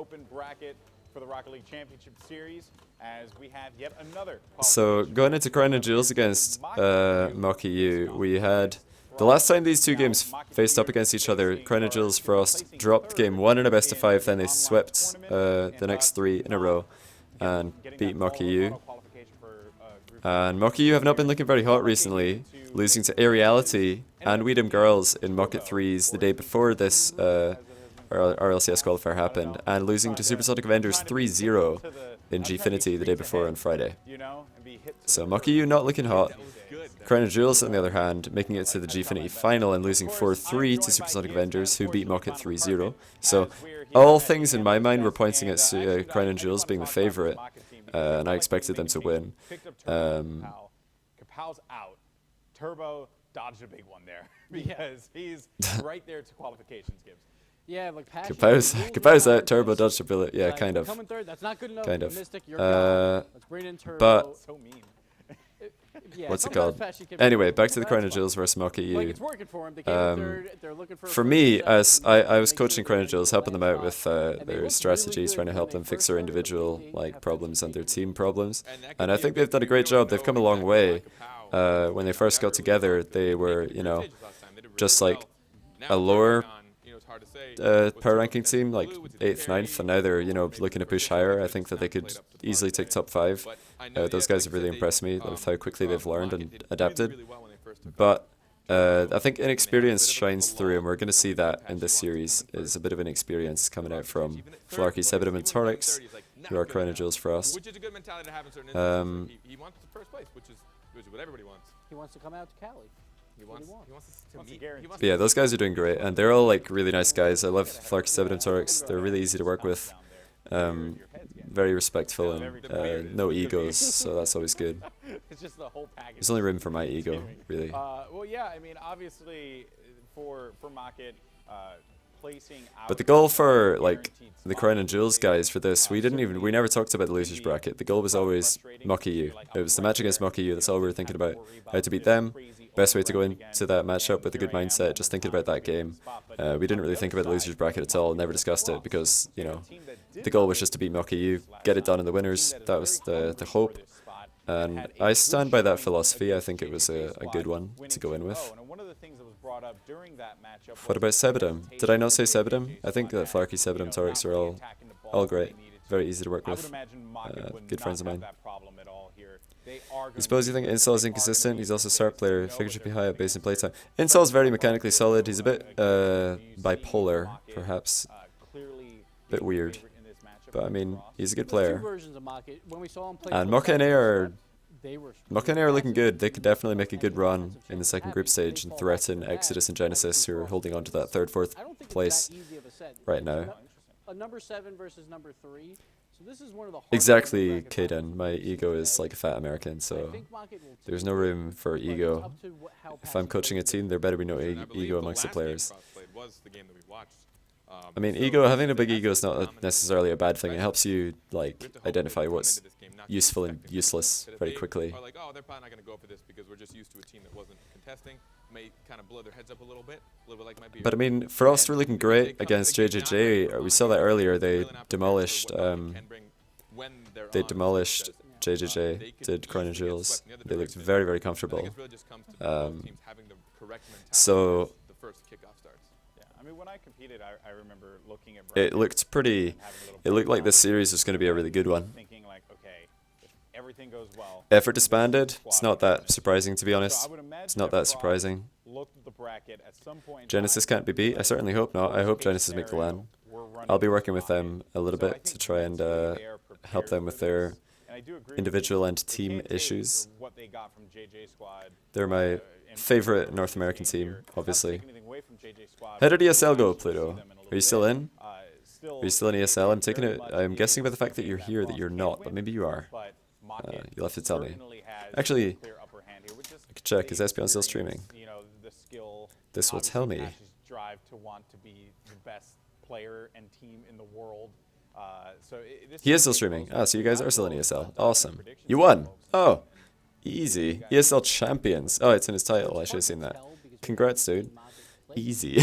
open bracket for the Rocket League Championship Series, as we have yet another. So going into Crown and Jewels against Mockit, we had the last time these two games faced up against each other, Crown and Jewels Frost dropped game 1 in a best of 5, then they swept the next 3 in a row and beat Mockit. And Mockit have not been looking very hot recently, losing to Aeriality and Weedham Girls in Mockit 3s the day before this RLCS qualifier happened, and losing to Supersonic Avengers 3-0 in Gfinity the day before on Friday. So Mockit not looking hot. Crown and Jewels, on the other hand, making it to the Gfinity final and losing 4-3 to Supersonic Avengers, who beat Mockit 3-0. So all things in my mind were pointing at Crown and Jewels being the favourite, and I expected them to win. Kapow's out. Turbo dodged a big one there because he's right there to qualifications, Gibbs. Yeah, like Kapow's out, Turbo dodged a bullet. Yeah, kind of. Coming third, that's not good enough. Kind of. Mystic, you're gone. Let's bring in Turbo. But So mean. what's it called? Anyway, back to the Crown and Jewels versus Mockit. Like, it's working for him. They came in third. They're looking for me, as I was coaching Crown and Jewels, helping them out with their strategies, trying to help them fix their individual problems and their team problems, and I think they've done a great job. They've come a long way. When they first got together, they were, just like a lower power ranking team, like 8th, 9th, and now they're, looking to push higher. I think that they could easily take top 5. Those guys have really impressed me with how quickly they've learned and adapted. But I think inexperience shines through, and we're going to see that in this series. Is a bit of inexperience coming out from Flarky, Sebedum, and Torix, who are Crown and Jewels Frost. Which is a good mentality to have in certain instances. He wants the first place, which is what everybody wants. He wants to come out to Cali. He wants to meet. But yeah, those guys are doing great, and they're all like really nice guys. I love Flarky, Sebedum, Torix. They're really easy to work with. Very respectful and no egos, so that's always good. It's just the whole package. There's only room for my ego, really. Well, yeah, I mean, obviously, for Mockit, placing out. But the goal for like the Crown and Jewels guys for this, we never talked about the losers bracket. The goal was always Mockit. It was the match against Mockit. That's all we were thinking about. How to beat them. Best way to go into that matchup with a good mindset. Just thinking about that game. We didn't really think about the losers bracket at all. Never discussed it because the goal was just to beat Mockit, get it done in the winners. That was the hope. And I stand by that philosophy. I think it was a good one to go in with. What about Sebedum? Did I not say Sebedum? I think that Flarky, Sebedum, Torix are all great. Very easy to work with. Good friends of mine. I suppose you think Insol is inconsistent. He's also a start player. Figure should be high at base and playtime. Insol's very mechanically solid. He's a bit bipolar, perhaps. Bit weird. But I mean, he's a good player. And Mockit and A are looking good. They could definitely make a good run in the second group stage and threaten Exodus and Genesis, who are holding on to that 3rd, 4th place right now. A number 7 versus number 3. So this is one of the exactly, Kaden. My ego is like a fat American, so there's no room for ego. If I'm coaching a team, there better be no ego amongst the players. I mean, having a big ego is not necessarily a bad thing. It helps you like identify what's useful and useless very quickly. Or like, oh, they're probably not going to go for this because we're just used to a team that wasn't contesting. May kind of blow their heads up a little bit like my beard. But I mean, Frost were looking great against JJJ. We saw that earlier. They demolished JJJ. Did Crown and Jewels. They looked very, very comfortable. So I mean, when I competed, I remember looking at it looked pretty. It looked like this series was going to be a really good one. Thinking like, okay, if everything goes well. Effort disbanded. It's not that surprising, to be honest. It's not that surprising. Genesis can't be beat. I certainly hope not. I hope Genesis make the LAN. I'll be working with them a little bit to try and help them with their individual and team issues. They're my favorite North American team, obviously. How did ESL go, Pluto? Are you still in? Are you still in ESL? I'm taking it. I'm guessing by the fact that you're here that you're not, but maybe you are. You'll have to tell me. Actually, I could check. Is Espion still streaming? This will tell me. He is still streaming. Ah, so you guys are still in ESL. Awesome. You won. Oh, easy. ESL champions. Oh, it's in his title. I should have seen that. Congrats, dude. Easy.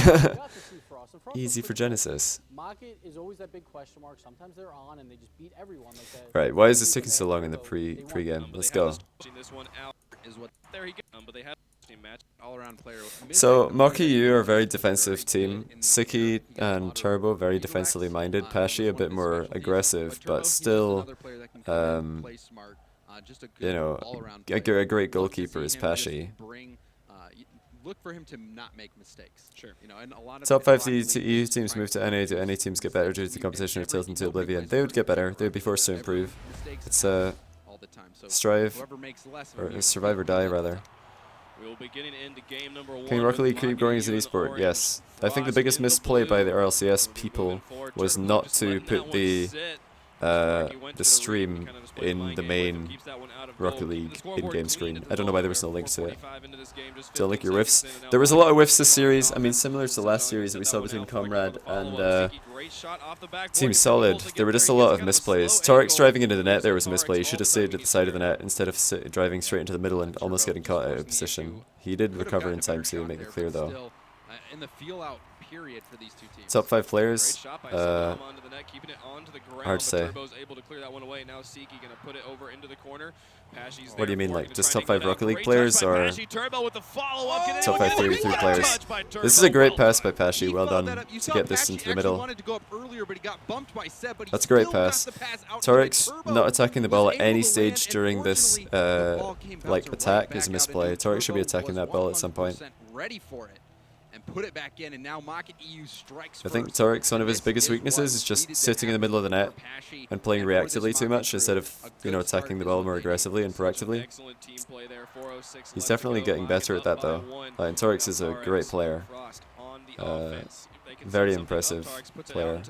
easy for Genesis. Mockit is always that big question mark. Sometimes they're on and they just beat everyone. Like that. Right, why is this taking so long in the pre-game? Let's go. This one out is what there he goes. But they have a team match all-around player. So Mockit U are a very defensive team. Siki and Turbo very defensively minded. Pashi a bit more aggressive, but still, you know, a great goalkeeper is Pashi. Look for him to not make mistakes. Sure. You know, and a lot of Top 5 EU teams move to NA. Do NA teams get better due to the competition or tilt into oblivion? They would get better. They would be forced to improve. It's all the time. So strive, whoever makes less of or it, survive or die rather. We will be getting into game number 1. Can Rocket League keep growing as an esport? Yes. I think the biggest misplay by the RLCS people was not to put the stream in the main Rocket League in-game screen. I don't know why there was no link to it. Don't link your whiffs. There was a lot of whiffs this series. I mean, similar to the last series that we saw between Comrade and Team Solid. There were just a lot of misplays. Torix driving into the net, there was a misplay. He should have stayed at the side of the net instead of driving straight into the middle and almost getting caught out of position. He did recover in time to make it clear though. in the feel-out period for these two teams. Top 5 players. Hard to say. What do you mean, like just top 5 Rocket League players or top 5 3 players? This is a great pass by Pashi. Well done to get this into the middle. That's a great pass. Torix not attacking the ball at any stage during this like attack is a misplay. Torix should be attacking that ball at some point. Ready for it. And put it back in, and now Mockit EU strikes I think Torix, one of his biggest weaknesses is just sitting in the middle of the net and playing reactively too much instead of, you know, attacking the ball more aggressively and proactively. He's definitely getting better at that though. And Torix is a great player. Very impressive player.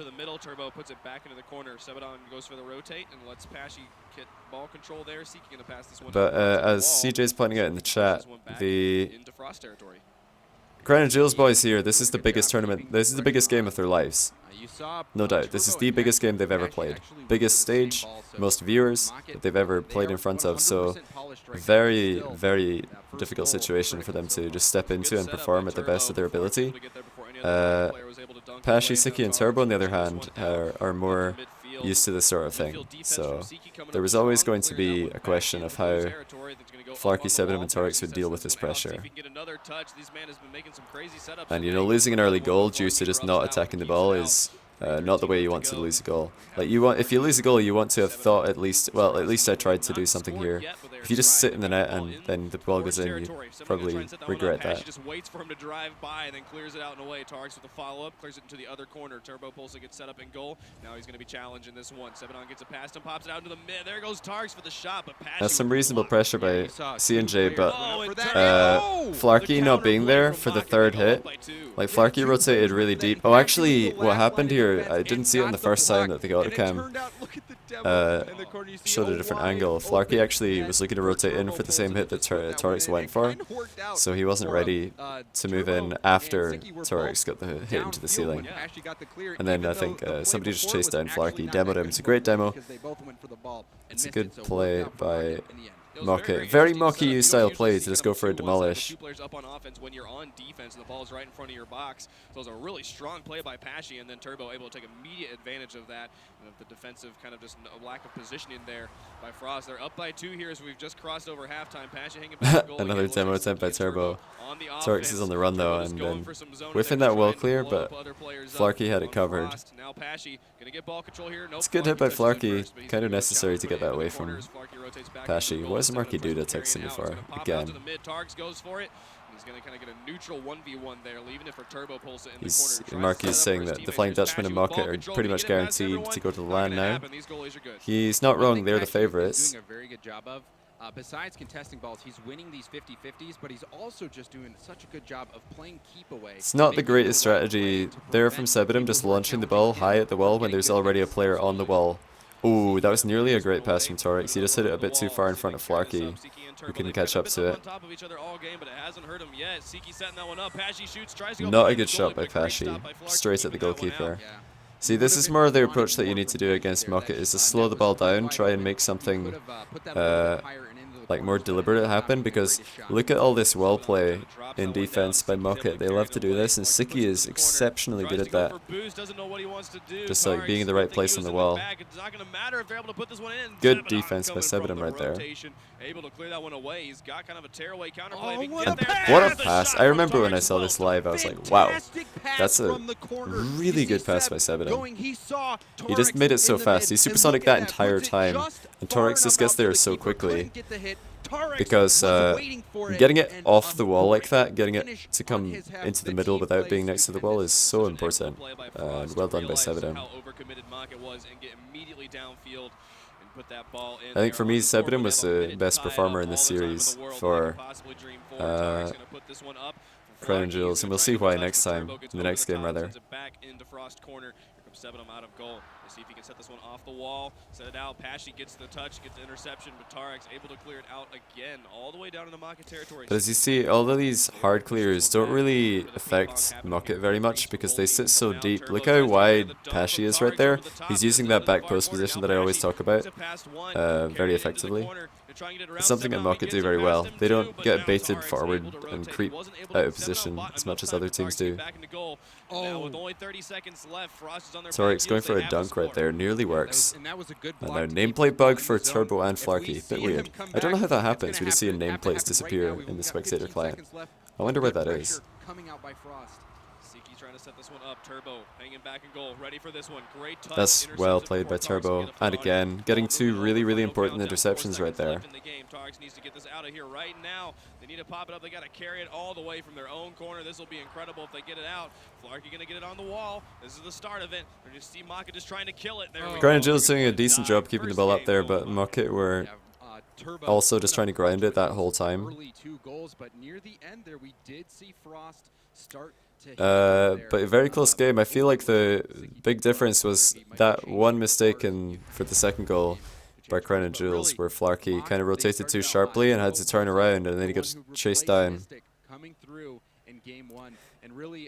But as CJ's pointing out in the chat, the Crown and Jewels boys here, this is the biggest tournament, this is the biggest game of their lives. No doubt, this is the biggest game they've ever played. Biggest stage, most viewers that they've ever played in front of, so very, very difficult situation for them to just step into and perform at the best of their ability. Pashi, Siki and Turbo on the other hand are more used to this sort of thing, so there was always going to be a question of how Flarky, Sebedum and Torix would deal with this pressure. And you know, losing an early goal due to just not attacking the ball is not the way you want to lose a goal. Like if you lose a goal, you want to have thought at least, well, at least I tried to do something here. If you just sit in the net and then the ball goes in, you probably regret that. Just waits for him to drive by and then clears it out and away. Torix with the follow-up, clears it into the other corner. Turbo Pulsa gets set up in goal. Now he's going to be challenging this one. Sebedon gets it past him, pops it out into the mid. There goes Torix for the shot, but that's some reasonable pressure by C&J, but Flarky not being there for the third hit. Like Flarky rotated really deep. Oh, actually, what happened here? I didn't see it on the first time that the autocam showed a different angle. Flarky actually was looking to rotate in for the same hit that Torix went for, so he wasn't ready to move in after Torix got the hit into the ceiling. And then I think somebody just chased down Flarky, demoed him. It's a great demo. It's a good play by Mockit. Very Mockit U style play to just go for a demolish. Two players up on offense when you're on defense and the ball's right in front of your box. So it was a really strong play by Pashi, and then Turbo able to take immediate advantage of that. And of the defensive kind of just lack of positioning there by Frost. They're up by 2 here as we've just crossed over halftime. Pashi hanging back goal. Another demo attempt by Turbo. Torix is on the run though, and then whiffing that well clear, but Flarky had it covered. It's a good hit by Flarky, kind of necessary to get that away from Pashi. What does Marky do to text him before? Again. He's going to kind of get a neutral 1v1 there, leaving it for Turbo Pulsa in the corner. Marky is saying that the Flying Dutchman and Mockit are pretty much guaranteed to go to the LAN now. He's not wrong, they're the favourites. Besides contesting balls, he's winning these 50-50s, but he's also just doing such a good job of playing keep away. It's not the greatest strategy there from Sebedum, just launching the ball high at the wall when there's already a player on the wall. Ooh, that was nearly a great pass from Torix. He just hit it a bit too far in front of Flarky, who couldn't catch up to it. Not a good shot by Pashi, straight at the goalkeeper. See, this is more of the approach that you need to do against Mockit, is to slow the ball down, try and make something like more deliberate it happened, because look at all this wall play in defense by Mockit. They love to do this, and Siki is exceptionally good at that. Just like being in the right place on the wall. Good defense by Sebedum right there. Able to clear that one away. He's got kind of a tearway counterplay. Oh, If he can what get a there, pass! What a there's the pass. shot I from remember when I Tarek saw this live, I was like, wow, that's a really good pass by Sebedum. He just made it so fast. He supersonic that entire time, and Torix just gets there so quickly. Because getting it off the wall like that, getting it to come into the middle without being next to the wall is so important. And well done by Sebedum. How overcommitted Mockit was and get immediately downfield and put that ball in I think there for on me, the scoreboard. Sebedum was We have a the minute best to tie performer up in this all the time in series the world for they could possibly dream for. Tarek's gonna put this one up for Crown Flarky. Jewels, He's and gonna we'll try see and why touch, next but time, Turbo gets in the over next the game top, rather. sends it back into Frost corner. Here comes Sebedum out of goal. Let's see if he can set this one off the wall. Set it out. Pashy gets the touch, gets the interception, but Tarek's able to clear it out again, all the way down into Mockit territory. But as you see, all of these hard clears don't really affect Mockit very much because they sit so deep. Look how wide Pashy is right there. He's using that back post position that I always talk about very effectively. It's something that Mockit do very well. They don't get baited forward and creep out of position as much as other teams do. Torix going for a dunk right there, nearly works. And now nameplate bug for Turbo and Flarky, bit weird. I don't know how that happens, we just see nameplates disappear in the spectator client. I wonder where that is. Trying to set this one up. Turbo hanging back in goal, ready for this one. Great touch. That's well played by Turbo, and again, getting two really important interceptions right there. Tarek needs to get this out of here right now. They need to pop it up. They got to carry it all the way from their own corner. This will be incredible if they get it out. Flarky going to get it on the wall. This is the start of it. They're just see Mockit just trying to kill it. There we go. Crown Jewels doing a decent job keeping the ball up there, but Mockit were also just trying to grind it that whole time. Early 2 goals, but near the end there we did see Frost start to hit but a very close game. I feel like the big difference was that one mistake for the second goal by Crown and Jewels, where Flarky kind of rotated too sharply and had to turn around, and then he got chased down.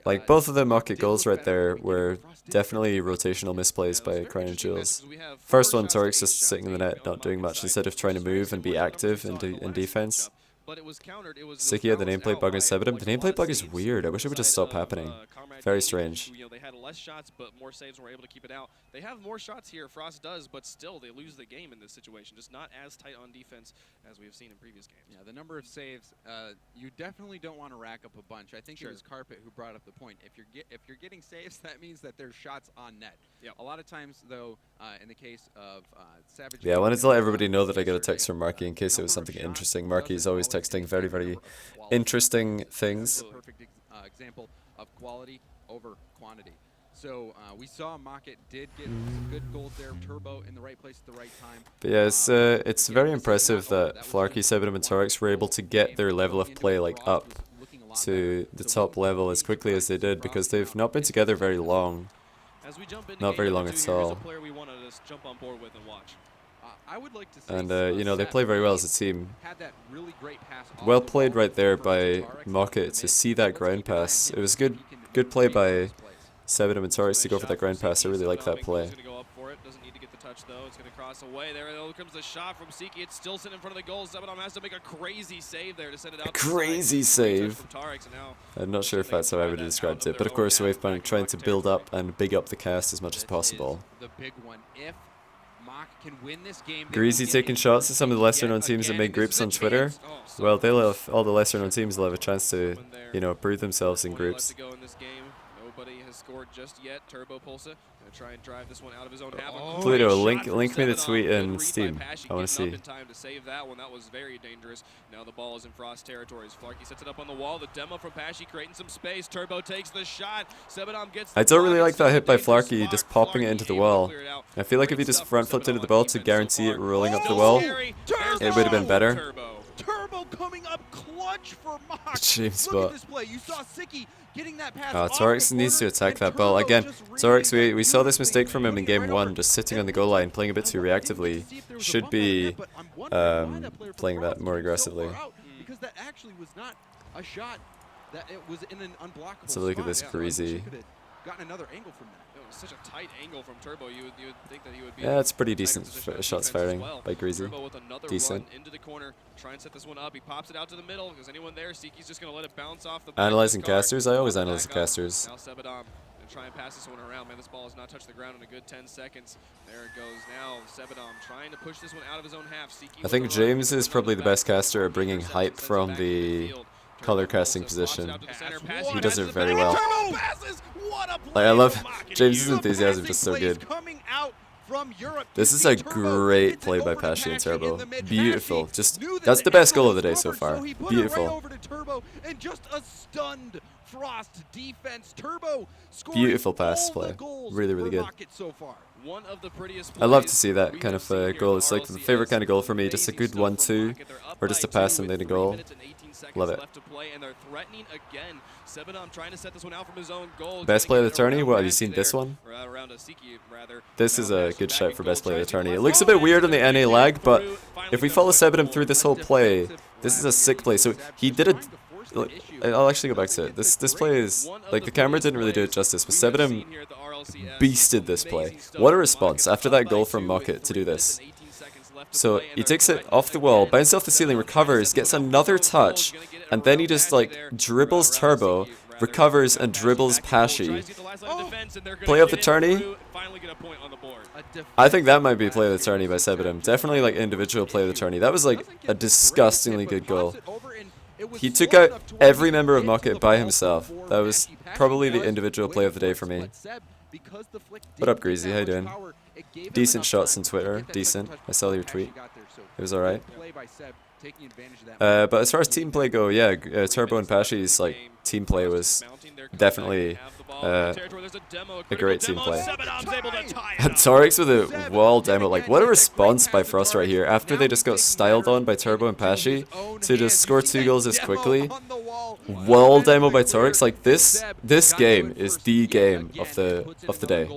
Like, both of the Mockit goals right there were definitely rotational misplays by Crown and Jewels. First one, Torix just sitting in the net, not doing much, instead of trying to move and be active in defense. Siki had the nameplate bug in Sebedum. The nameplate bug is weird. I wish it would just stop happening. Very strange. They had less shots, but more saves and were able to keep it out. They have more shots here, Frost does, but still they lose the game in this situation. Just not as tight on defense as we have seen in previous games. Yeah, the number of saves, you definitely don't want to rack up a bunch. I think it was Carpet who brought up the point. If you're getting saves, that means that there's shots on net. Yep. A lot of times, though, in the case of Savage... Yeah, I wanted to let everybody know that I got a text from Marky in case it was something interesting. Marky is always texting very interesting things. Perfect example of quality over quantity. So we saw Mockit did get some good goals there. Turbo in the right place at the right time. But yeah, it's very impressive that Flarky, Sebedum, and Torix were able to get their level of play like up to the top level as quickly as they did, because they've not been together very long. Not very long at all. I would like to say And you know, they play very well as a team. had that really great pass Well played right there by Mockit to see that ground pass. It was good play by Sebedum and Torix to go for that ground pass. I really like that play. He's going to go up for it. Doesn't need to get the touch though. It's going to cross away. There comes the shot from Siki. It's still sitting in front of the goal. Sebedum has to make a crazy save there to send it out. A crazy save. Tarek, so now I'm not sure if that's how I would have described it, but of course Wavepunk trying to build up and big up the cast as much as possible. The big one. If Mock can win this game, Greasy taking shots at some of the lesser known teams that make groups on Twitter. Well, they'll have, all the lesser known teams will have a chance to, you know, prove themselves in groups. Nobody has scored just yet. Turbo Pulsa gonna try and drive this one out of his own half. Pluto, link me the tweet in Steam. I want to see. In time to save that one. That was very dangerous. Now the ball is in Frost territories. Flarky sets it up on the wall. The demo from Pashy creating some space. Turbo takes the shot. Sebedum gets the I don't really block. like that hit by It's a dangerous Flarky, block. just popping it into the Flarky able to wall. clear it out. I feel like if he Great just stuff from front flipped into Sebedum the ball on to defense guarantee so it far. rolling up the Still wall, scary. it would have been better. Turbo coming up clutch for Mock. James Look Bot. at this play. You saw Siki getting that pass off Torix the needs to corner, attack and that ball. Turbo Again, just Torix, reading we it. saw this mistake from him in Putting it game right 1, over. just sitting on the And goal line, playing a bit too I didn't get to reactively. see if there was a Should bump be like that, but I'm wondering why that player from playing that Frost more was so aggressively. far out, because that actually was not a shot. That it was in an unblockable So look at this spot. Greasy. Could have gotten another angle from that. such a tight angle from Turbo. You would think that he would be. Yeah, it's pretty decent position shots defense as firing well. by Greasy. Turbo with another Decent. run into the corner. Try and set this one up. He pops it out to the middle. Is anyone there? Siki's just going to let it bounce off the back of Analyzing his car. casters. I always Back analyze the up. casters. Now Sebadom going to try and pass this one around. Man, this ball has not touched the ground in a good 10 seconds. There it goes. Now Sebadom trying to push this one out of his own half. Siki I think James is probably the best caster at bringing hype from the color casting position. He does it very well. Like, I love James's enthusiasm, just so good. This is a great play by Pashy and Turbo. Beautiful. Just that's the best goal of the day so far. Beautiful. Beautiful pass play. Really, really good. One of the prettiest I love to plays see that we kind have of seen here goal. in It's like the RLCS. favorite kind of goal for me. Just a good Amazing stuff from 1-2, Mockit. They're up or just a by pass 2 and with then a 3 goal. minutes and 18 seconds Love it. left to play, and they're threatening again. Sebadom trying to set this one out from his own goal. Best Trying play of to the get it tourney? around What, have you Pashy seen this there, one? or around Siki, rather. This is Now a Pashy good back shout in for goal, best play of the tries to tourney. It get looks a one bit weird on the back, NA and lag, but finally if we gets follow the Sebadom through this whole play, this is a sick play. So he did it. I'll actually go back to it. This play is like the camera didn't really do it justice, but Sebadom beasted this play. What a response after that goal from Mockit to do this. So he takes it off the wall, bounces off the ceiling, recovers, gets another touch, and then he just like dribbles Turbo, recovers and dribbles Pashy. Play of the tourney? I think that might be play of the tourney by Sebadom. Definitely like individual play of the tourney. That was like a disgustingly good goal. He took out every member of Mockit by himself. That was probably the individual play of the day for me. What up, Greasy? How you doing? Decent shots on Twitter. Decent. I saw your tweet. It was alright. But as far as team play go, yeah, Turbo and Pashy's like team play was definitely a great team play. And Torix with a wall demo, like what a response by Frost right here. After they just got styled on by Turbo and Pashy to just score 2 goals this quickly. Wall demo by Torix, like this game is the game of the day.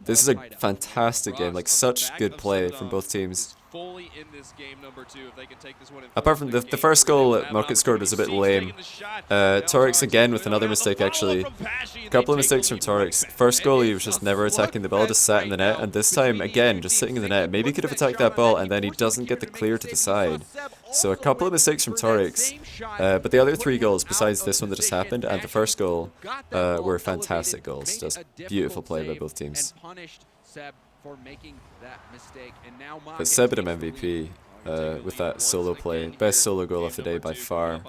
This is a fantastic game, like such good play from both teams. Apart from the first goal that Mockit scored was a bit lame. Torix again with another mistake actually. A couple of mistakes from Torix. First goal he was just never attacking the ball, just sat in the net, and this time again just sitting in the net. Maybe he could have attacked that ball and then he doesn't get the clear to the side. So a couple of mistakes from Torix, but the other 3 goals besides this one that just happened and the first goal were fantastic goals. Just beautiful play by both teams. But Sebadom MVP with that solo play, best solo goal of the day by far.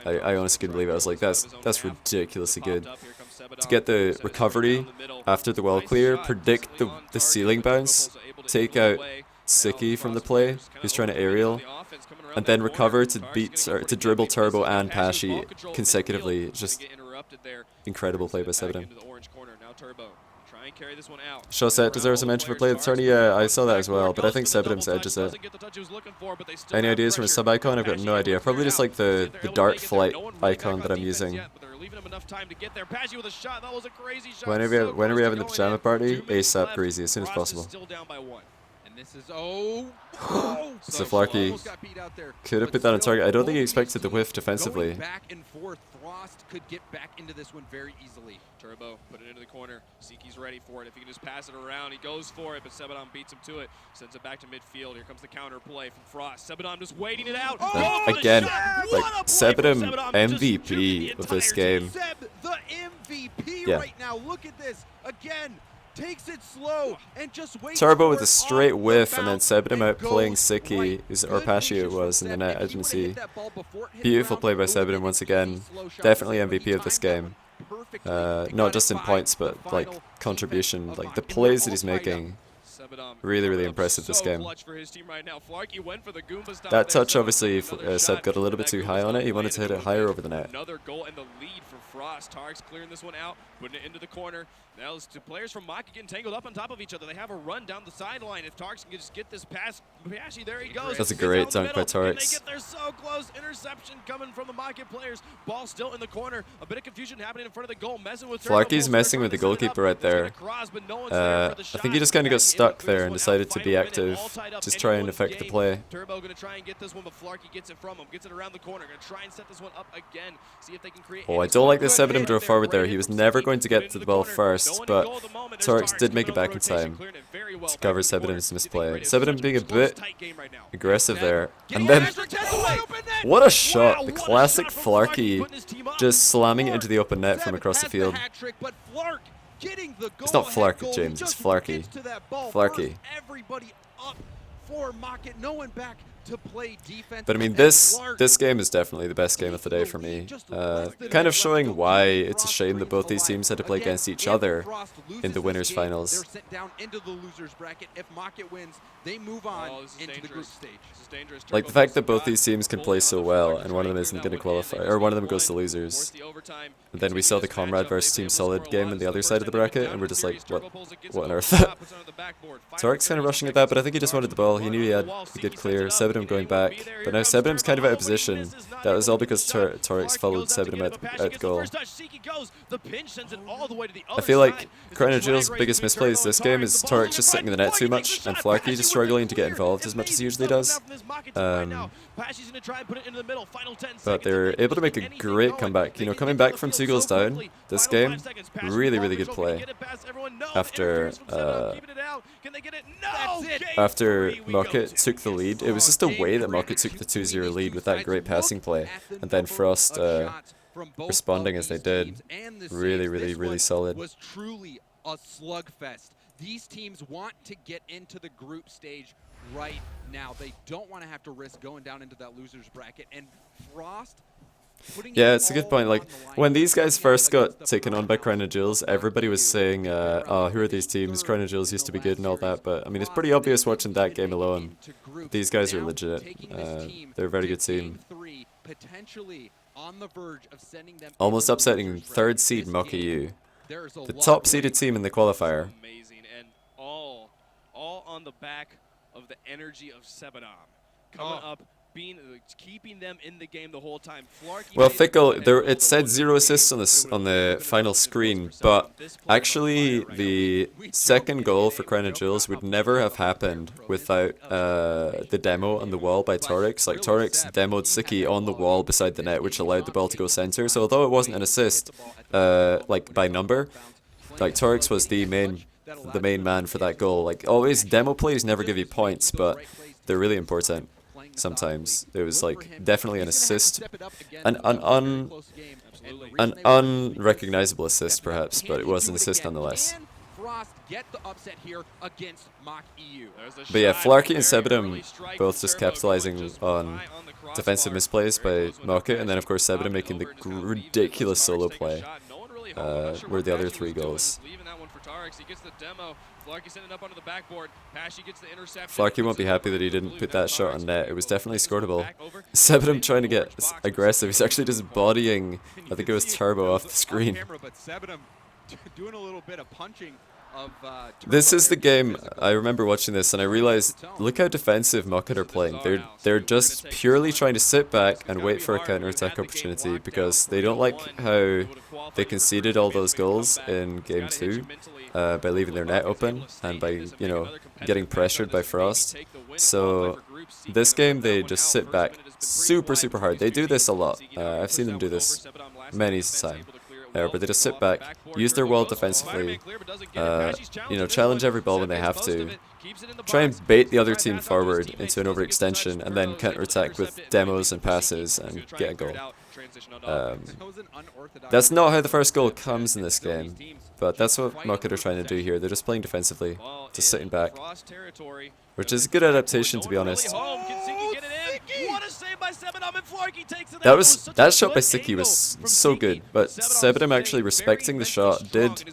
I honestly couldn't believe it. I was like, that's ridiculously good. To get the recovery after the wall clear, predict the ceiling bounce, take out Siki from the play, who's trying to aerial, and then recover to dribble Turbo and Pashy consecutively. Just incredible play by Sebadom. Showset deserves a mention for play of the tourney. Yeah, I saw that as well, but I think Sebadom's edges it. Any ideas from a sub icon? I've got no idea. Probably just like the dart flight icon that I'm using. When are we having the pajama party? ASAP, Greasy, as soon as possible. So Flarky could have put that on target. I don't think he expected the whiff defensively. Back and forth, Frost could get back into this one very easily. Turbo put it into the corner. Siki's ready for it. If he can just pass it around, he goes for it, but Sebadom beats him to it. Sends it back to midfield. Here comes the counter play from Frost. Sebadom just waiting it out. Again, like Sebadom MVP of this game. Seb, the MVP Yeah. right now. Look at this. Again, takes it slow and just waits. Turbo with for a it straight off the whiff, and then bounce Sebadom out goes playing Siki, right. or Good Pashy it vision was from in the Seb. net. I If he didn't would've see. hit that ball before it hit the Beautiful ground, play by it would've Sebadom been once an again. easy slow shot. Definitely Sebadom MVP of this timed that game. one perfectly. They Not got just it in by points, the but like final contribution, defense of like the Mockit. plays that They're he's all tied up. making. Really impressive this game. That That touch, obviously, Seb got a little bit too high on it. He wanted to hit it higher over the net. Another goal and the lead for Frost. Tarks clearing this one out, putting it into the corner. Now it's two players from Mockit getting tangled up on top of each other. They have a run down the sideline. If Tarks can just get this past Pashy, there he goes. That's a It's great out the dunk by middle, and Tarks. They get there so close. Interception coming from the Mockit players. Ball still in the corner. A bit of confusion happening in front of the goal. Messing with Flarky's messing with the goalkeeper right there. I think he just kind of got stuck stuck there and decided to be active, just try and affect the play. Turbo gonna try and get this one, but Flarky gets it from him, gets it around the corner, gonna try and set this one up again, see if they can create. Oh, I don't like the 7M draw forward there. He was never going to get to the ball first, but Torx did make it back in time to cover 7M's misplay. 7M being a bit aggressive there, and then what a shot! The classic Flarky just slamming it into the open net from across the field. It's not Flarky, James. It's Flarky. Flarky. Everybody up for Mockit. No one back to play defense. But I mean, this game is definitely the best game of the day for me. Kind of showing why it's a shame that both these teams had to play against each other in the winners finals. They're sent down into the losers bracket. If Mockit wins, they move on into the group stage. Like the fact that both these teams can play so well, and one of them isn't going to qualify, or one of them goes to losers. And then we saw the Comrade versus Team Solid game on the other side of the bracket, and we're just like, what on earth? Torx kind of rushing at that, but I think he just wanted the ball. He knew he had a good clear. 7M going back, but now 7M's kind of out of position. That was all because Torx followed 7M out the goal. I feel like Chronojill's biggest misplays this game is Torx just sitting in the net too much, and Flarky just struggling to get involved as much as he usually does. But they're able to make a great comeback. You know, coming back from 2 goals down this game, really, really good play. After Mockit took the lead, it was just a way that Mockit took the 2-0 lead with that great passing play, and then Frost responding as they did. Really, really, really solid. Was truly a slugfest. These teams want to get into the group stage right now. They don't want to have to risk going down into that losers bracket. And Frost, yeah, it's a good point. Like, when these guys first got taken on by Chronojills, everybody was saying, oh, who are these teams? Chronojills used to be good and all that, but I mean, it's pretty obvious watching that game alone. These guys are legit. They're a very good team. Almost upsetting 3rd seed Mockit U, the top seeded team in the qualifier. Amazing, and all on the back of the energy of Sebadom coming up, keeping them in the game the whole time. Well, Fickle, it said 0 assists on the final screen, but actually the second goal for Chronojills would never have happened without the demo on the wall by Torx. Like, Torx demoed Siki on the wall beside the net, which allowed the ball to go center. So although it wasn't an assist, like by number, like Torx was the main man for that goal. Like, always, demo plays never give you points, but they're really important. Sometimes it was like definitely an assist, an unrecognizable assist perhaps, but it was an assist nonetheless. But yeah, Flarky and Sebadom both just capitalizing on defensive misplays by Mockit, and then of course Sebadom making the ridiculous solo play were the other 3 goals. Flarky won't be happy that he didn't put that shot on net. It was definitely scoreable. Sebadom trying to get aggressive. He's actually just bodying, I think it was Turbo off the screen. This is the game, I remember watching this and I realized, look how defensive Mockit are playing. They're just purely trying to sit back and wait for a counter-attack opportunity because they don't like how they conceded all those goals in Game 2 by leaving their net open and by, you know, getting pressured by Frost. So this game they just sit back super hard. They do this a lot. I've seen them do this many times. But they just sit back, use their wall defensively, you know, challenge every ball when they have to, try and bait the other team forward into an overextension, and then counter-attack with demos and passes and get a goal. That's not how the first goal comes in this game, but that's what Mockit are trying to do here. They're just playing defensively, just sitting back, which is a good adaptation, to be honest. That shot by Siki was so good, but Sebadom actually respecting the shot did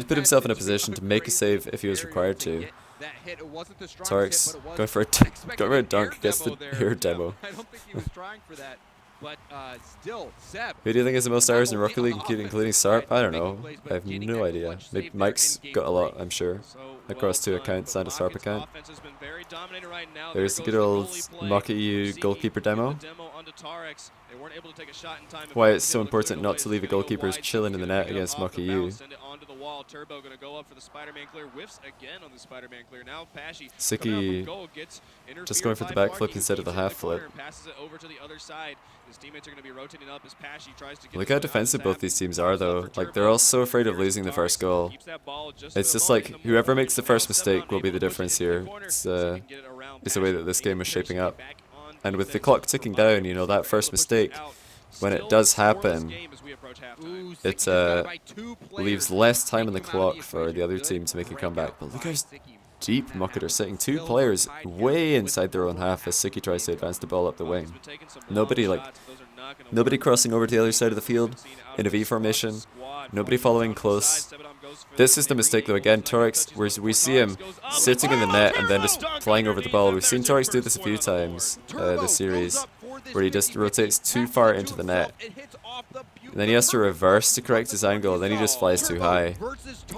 put himself in a position to make a save if he was required to. Torx going for a dunk, gets the air demo. But still, Seb. Who do you think is the most hours in Rocket League, including Sarp? I don't know. I have no idea. Maybe Mike's got a lot, I'm sure. Across 2 accounts and a Sarp account. There's the good old Mockit U goalkeeper demo. onto Tarex. They weren't able to take a shot in time. Why it's so important not to leave a goalkeeper chilling in the net against Mockit U. Send it onto the wall. Turbo going to go up for the Spider-Man clear. Whiffs again on the Spider-Man clear. Now Pashy Sicky just going for the backflip instead of the half flip. Passes it over to the other side. His teammates are going to be rotating up as Pashy tries to get Look how defensive both these teams are, though. Like, they're all so afraid of losing the first goal. It's just like, whoever makes the first mistake will be the difference here. It's the way that this game is shaping up. And with the clock ticking down, you know, that first mistake, when it does happen, it leaves less time on the clock for the other team to make a comeback. But look how deep Mockit are sitting. 2 players way inside their own half as Sicky tries to advance the ball up the wing. Nobody crossing over to the other side of the field in a V formation. Nobody following close. This is the mistake though. Again, Tarex, we see him sitting in the net and then just flying over the ball. We've seen Tarex do this a few times this series, where he just rotates too far into the net. And then he has to reverse to correct his angle, and then he just flies too high.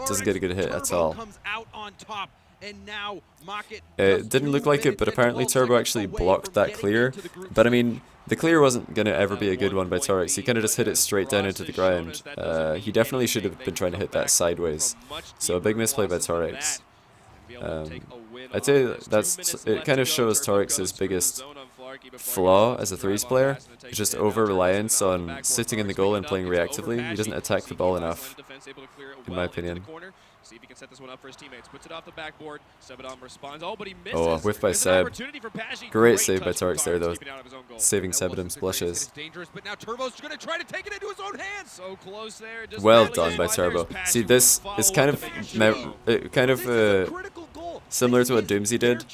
Doesn't get a good hit at all. It didn't look like it, but apparently Turbo actually blocked that clear. But I mean, the clear wasn't going to ever be a good one by Tarex. He kind of just hit it straight down into the ground. He definitely should have been trying to hit that sideways. So a big misplay by Tarex. I'd say it kind of shows Tarex's biggest flaw as a threes player. It's just over-reliance on sitting in the goal and playing reactively. He doesn't attack the ball enough, in my opinion. See if he can set this one up for his teammates. Puts it off the backboard. Sebadom responds. Oh, but he misses. Oh, a whiff by Seb. Great save by Tarex there, though. Saving Sebadom's blushes. But now Turbo's going to try to take it into his own hands. So close there. Well done by Turbo. See, this is kind of similar to what Doomsy did,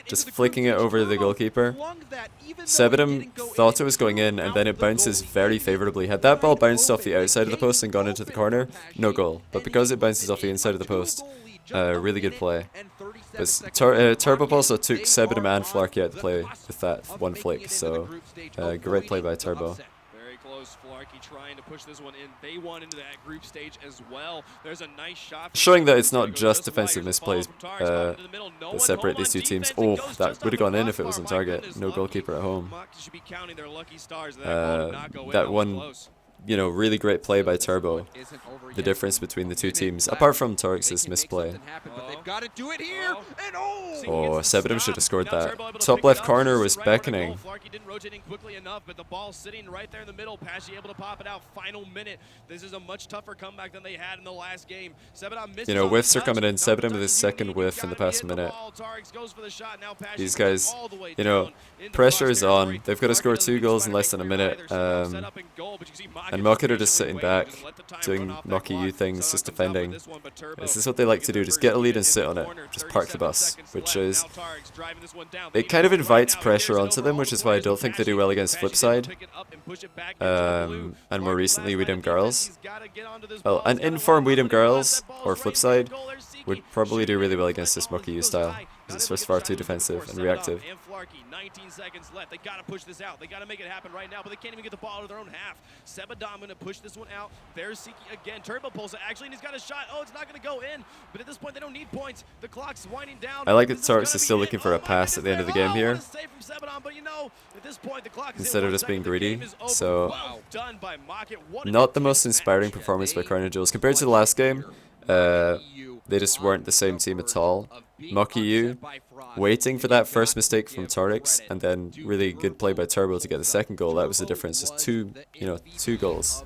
just flicking it over the goalkeeper. Sebadom thought it was going in, and then it bounces very favourably. Had that ball bounced off the outside of the post and gone into the corner, no goal. But because it bounces off the inside of the post, really good play. But Turbo also took Sebadom and Flarky out to play with that one flick, so great play by Turbo. Flarky trying to push this one in. They want into that group stage as well. There's a nice shot. Showing that it's not just defensive misplays that separate these two teams. Oh, that would have gone in if it was on target. No goalkeeper at home. That one, you know, really great play by Turbo. The difference between the two teams, apart from Tarex's misplay. Oh, Sebadom should have scored that. Top left corner was beckoning. Didn't rotating quickly enough, but the ball sitting right there in the middle. Pashy able to pop it out. Final minute. This is a much tougher comeback than they had in the last game. You know, whiffs are coming in. Sebadom with his second whiff in the past minute. These guys, you know, pressure is on. They've got to score 2 goals in less than a minute. And Mockit are just sitting back, doing Mockit U things, just defending. This is what they like to do, just get a lead and sit on it. Just park the bus, which is... It kind of invites pressure onto them, which is why I don't think they do well against Flipside. And more recently, Weedham Girls. Well, an in-form Weedham Girls, or Flipside, would probably do really well against this Mockit U style, because it's just far too defensive and reactive. 19 seconds left. They got to push this out. They got to make it happen right now, but they can't even get the ball out of their own half. Sebadom going to push this one out. There's Siki again. Turbo pulls it actually, and he's got a shot. Oh, it's not going to go in, but at this point, they don't need points. The clock's winding down. I like that Tarex is still looking for a pass at the end of the game here, instead of just being greedy. So, not the most inspiring performance by Crown Jewels. Compared to the last game, they just weren't the same team at all. Mockit U waiting for that first mistake from Tarex, and then really good play by Turbo to get the second goal. That was the difference. Just two goals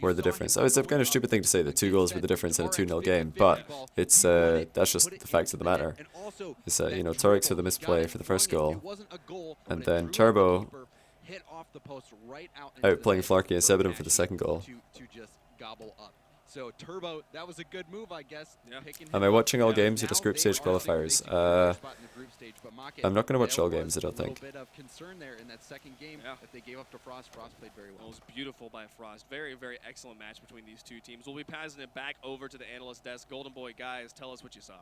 were the difference. It's a kind of stupid thing to say that 2 goals were the difference in a 2-0 game, but it's that's just the fact of the matter. It's you know, Tarex for the misplay for the first goal, and then Turbo outplaying Flarky and Sebadom for the second goal. So Turbo, that was a good move, I guess. Yeah. Am I watching all games or just group stage qualifiers? I'm not going to watch all games, I don't think. It was beautiful by Frost. Very, very excellent match between these two teams. We'll be passing it back over to the analyst desk. Golden Boy, guys, tell us what you saw.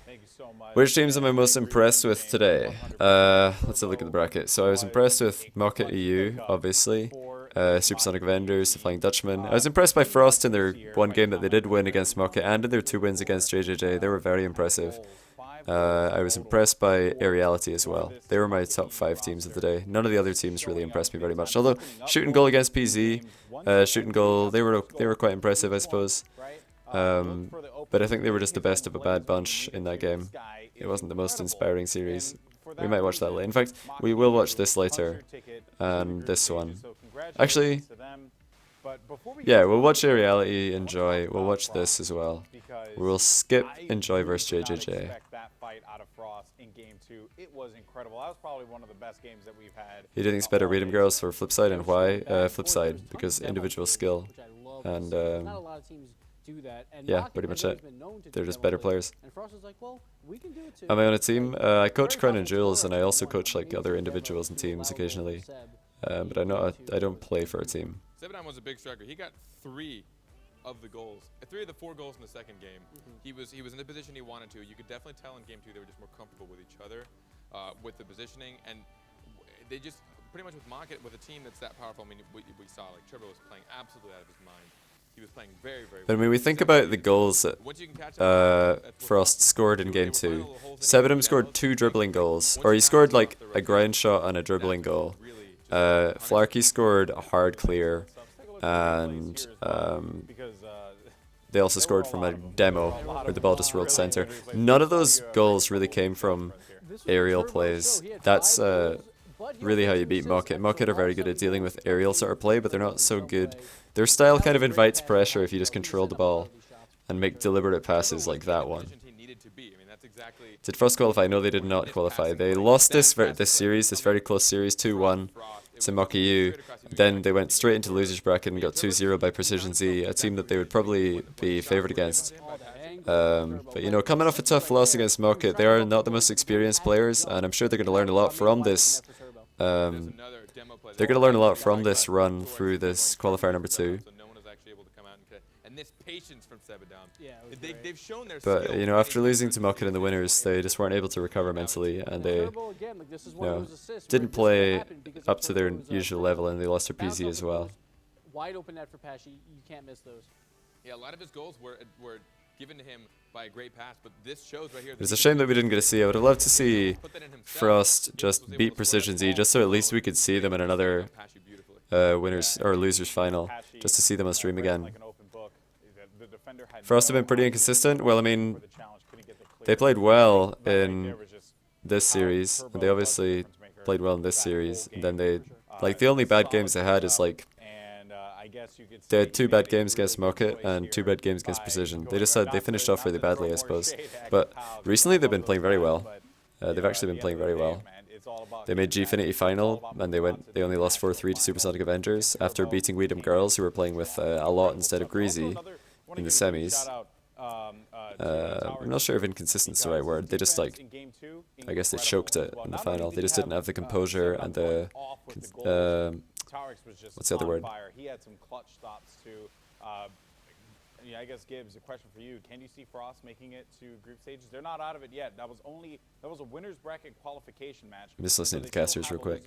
Thank you so much. Which teams am I most impressed with today? Let's have a look at the bracket. So I was impressed with Mockit EU, obviously. Supersonic Vendors, the Flying Dutchman. I was impressed by Frost in their one game that they did win against Mockit and in their 2 wins against JJJ. They were very impressive. I was impressed by RLCS as well. They were my top 5 teams of the day. None of the other teams really impressed me very much. Although shoot and goal against PZ, shoot and goal, they were quite impressive, I suppose. But I think they were just the best of a bad bunch in that game. It wasn't the most inspiring series. We might watch that later. In fact, we will watch this later, and this one. Actually, yeah, we'll watch a reality, enjoy. We'll watch this as well. We'll skip enjoy versus JJJ. He did think it's better read 'em girls for flip side, and why? Flip side, because individual skill. And yeah, pretty much it. They're just better players. Am I on a team? I coach Crown and Jules, and I also coach like other individuals and teams occasionally. But I don't play for a team. Sebadon was a big striker. He got 3 of the goals, 3 of the 4 goals in the second game. He was in the position he wanted to. You could definitely tell in game 2 they were just more comfortable with each other, with the positioning, and they just pretty much with Mockit, with a team that's that powerful. I mean, we saw like Turbo was playing absolutely out of his mind. He was playing very, very. But when we think about the goals that Frost scored in game 2, Sebadon scored 2 dribbling goals, or he scored like a ground shot and a dribbling goal. Flarkey scored a hard clear, and they also scored from a demo where the ball just rolled center. None of those goals really came from aerial plays. That's really how you beat Mockit. Mockit are very good at dealing with aerial sort of play, but they're not so good. Their style kind of invites pressure if you just control the ball and make deliberate passes like that one. Did Frost qualify? No, they did not qualify. They lost this series, this very close series, 2-1 to Mockit. Then they went straight into the losers bracket and got 2-0 by Precision Z, a team that they would probably be favored against. But you know, coming off a tough loss against Mockit, they are not the most experienced players, and I'm sure they're going to learn a lot from this. They're going to learn a lot from this run through this qualifier number 2. But you know, after losing to Mockit in the winners, they just weren't able to recover mentally, and they didn't play up to their usual level, and they lost their PZ as well. Wide open net for Pashi, you can't miss those. Yeah, a lot of his goals were given to him by a great pass, but this shows right here. It's a shame that we didn't get to see. I would have loved to see Frost just beat Precision Z, just so at least we could see them in another winners or losers final, just to see them on stream again. Frost have been pretty inconsistent. Well, I mean, they played well in this series, and they obviously played well in this series. And then they, like, the only bad games they had is like, they had 2 bad games against Mockit and 2 bad games against Precision. They finished off really badly, I suppose. But recently they've been playing very well. They've actually been playing very well. They made Gfinity final, and they only lost 4-3 to Supersonic Avengers after beating Weed 'em Girls, who were playing with a lot instead of Greasy in the semis. I'm not sure if inconsistent is the right word. They just, like, I guess they choked it in the final. They just didn't have the composure and the what's the other word? He had some clutch stops too. Yeah, I guess Gibbs, a question for you. Can you see Frost making it to group stages? They're not out of it yet. That was a winners bracket qualification match. I'm just listening to the casters real quick.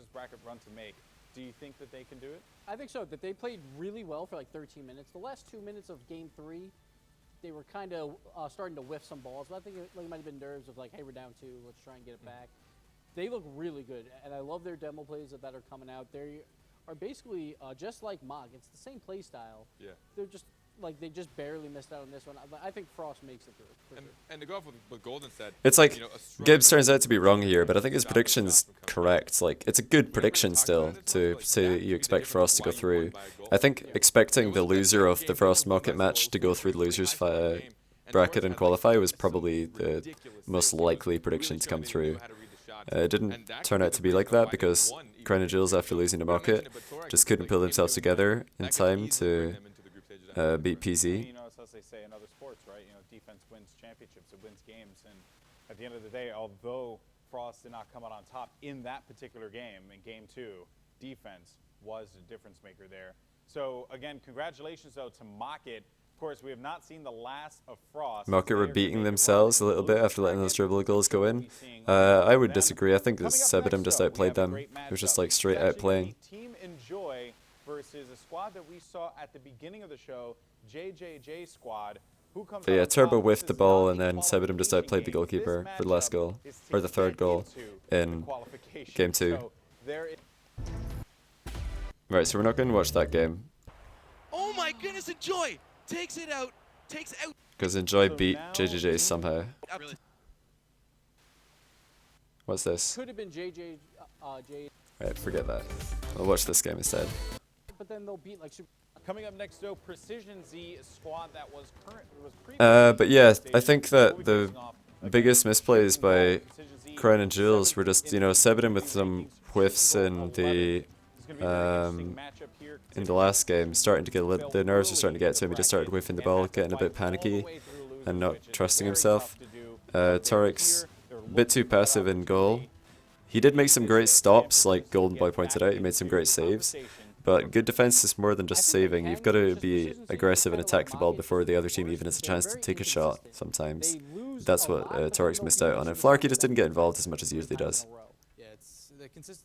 Do you think that they can do it? I think so. That they played really well for like 13 minutes. The last 2 minutes of game 3, they were kind of starting to whiff some balls. But I think it might have been nerves of like, hey, we're down 2. Let's try and get it back. They look really good, and I love their demo plays that are coming out. They are basically just like Mog. It's the same play style. Yeah. They're just like they just barely missed out on this one. I think Frost makes it through. And to go off with what Golden said, it's like, you know, Gibbs turns out to be wrong here, but I think his prediction's correct. Like, it's a good prediction still to say you expect Frost to go through. I think expecting the loser of the Frost Mockit match to go through the losers bracket and qualify was probably the most likely prediction to come through. It didn't turn out to be like that because Crown and Jules, after losing to Mockit, just couldn't pull themselves together in time to beat PZ. You know, it's as they say in other sports, right? You know, defense wins championships, it wins games, and at the end of the day, although Frost did not come out on top in that particular game, in game 2, defense was the difference maker there. So again, congratulations though to Mockit. Of course, we have not seen the last of Frost. Mockit were beating themselves a little bit after letting those dribble goals go in. I would disagree. I think Sebadon just outplayed them. It was just like straight outplaying. Team Enjoy versus a squad that we saw at the beginning of the show, JJJ squad. Who comes But yeah, out Turbo top? whiffed the This is ball, not and a then Sebadum just outplayed the qualification. goalkeeper This for the last matchup goal, is or to the third get goal into in the qualification. game 2. So there is Right, so we're not going to watch that game, Oh my goodness, Enjoy takes it out, takes out. because Enjoy So beat now JJJ Team- somehow. Really? What's this? Could have been JJ, J, Right, forget that. I'll watch this game instead. but then they'll beat like Super. coming up next though, Precision Z squad that was But yeah, I think that the biggest misplays by Crown and Jules were just, you know, Sebadum with some whiffs in the last game, starting to get the nerves were starting to get to him. He just started whiffing the ball, getting a bit panicky, and not trusting himself. Torik's a bit too passive in goal. He did make some great stops, like Golden Boy pointed out. He made some great saves. But good defense is more than just saving. You've got to be aggressive and attack the ball before the other team even has a chance to take a shot sometimes. That's what Torik's missed out on. And Flarkey just didn't get involved as much as he usually does. Yeah, it's the consistency.